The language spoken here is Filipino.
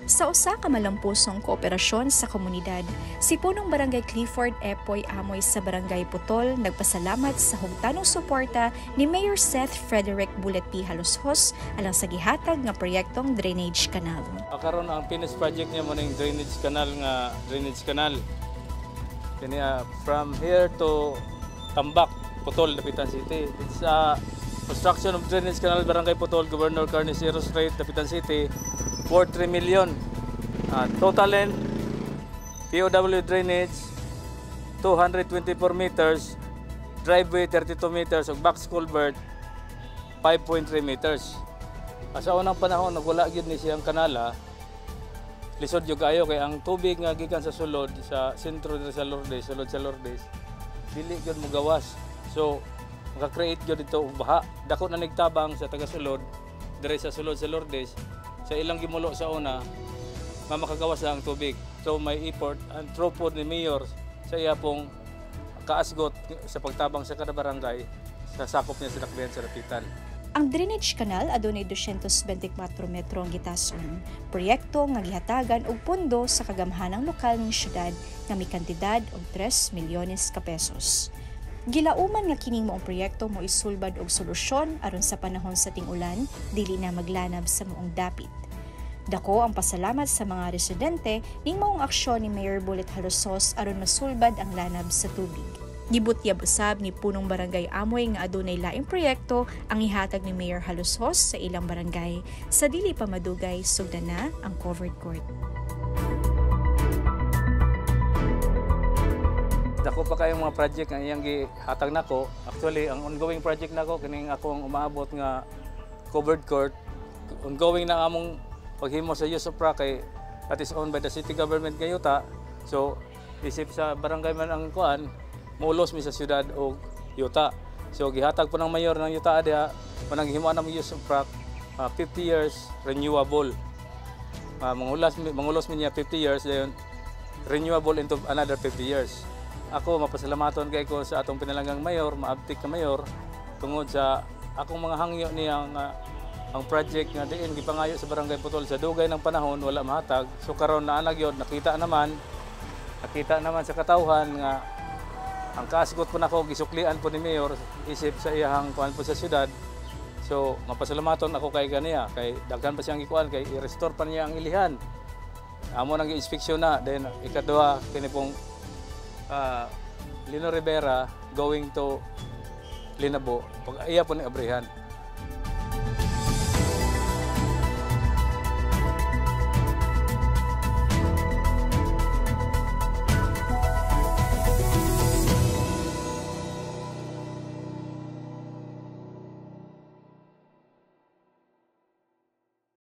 Sa usa ka malampusong kooperasyon sa komunidad, si punong Barangay Clifford Epoy Amoy sa Barangay Putol nagpasalamat sa hugtanong suporta ni Mayor Seth Frederick Bullet P. Haloshos alang sa gihatag nga proyektong drainage canal. Karon ang finished project niya mo ning drainage canal. Kini from here to Tambak, Putol, Dapitan City. It's construction of drainage canal Barangay Putol, Governor Carnicero Strait, Dapitan City. For 3 million. Total length, POW drainage, 224 meters, driveway 32 meters, ug box culvert 5.3 meters. Sa unang panahon, nagwala gyud ni siyang kanala, lisod yung kayo, kaya ang tubig nga gikan sa sulod, sa sentro sa Lourdes, sulod sa Lourdes, dili gyud mo gawas. So, maka-create gyud dito og baha. Dako na nagtabang sa taga-sulod, dire sa sulod sa Lourdes, sa ilang gimulo sa una, makagawas na ang tubig. So may effort and throughput ni Mayor sa iya pong kaasgot sa pagtabang sa kada barangay sa sakop niya sa dakbayan sa Dapitan. Ang drainage canal adunay 224 metro ang gitason. Proyekto nga gihatagan og pondo sa kagamhanang lokal ng syudad nga may kantidad og 3 milyones ka pesos. Gilauman nga kining moong proyekto mo isulbad og solusyon aron sa panahon sa ting-ulan dili na maglanab sa moong dapit. Dako ang pasalamat sa mga residente ning moong aksyon ni Mayor Bullet Haloshos aron masulbad ang lanab sa tubig. Gibutyab usab ni punong Barangay Amoy nga adunay laing proyekto ang ihatag ni Mayor Haloshos sa ilang barangay sa dili pa madugay sugdan na ang covered court. Dako pa kayong mga project nga iyang gihatag nako. Actually, ang ongoing project nako kining akong umaabot nga covered court. Ongoing na among paghimo sa use of rock kay that is owned by the city government Gayuta. So, isip sa barangay man ang kuan, mulos mi sa syudad og yuta. So, gihatag po ng mayor ng yuta diha manang himo na use of rock 50 years renewable. Mangulos mi niya 50 years dayon renewable into another 50 years. Ako mapasalamaton kay ko sa atong pinalanggang mayor, maabtik ka mayor tungod sa akong mga hangyo niyang ang project nga diin gipangayo sa Barangay Putol sa dugay ng panahon wala mahatag. So karon naa na gyud nakita naman sa katawhan nga ang kaasgot po nako gisuklian po ni mayor isip sa iyang kuan po sa syudad. So mapasalamaton ako kay kaniya kay daghan pa siyang ikuan kay i-restore pa niya ang ilihan. Amo nang gi-inspeksyon na then ikaduha kini pong Lino Rivera going to Linabo, pag iya po ni Abrihan.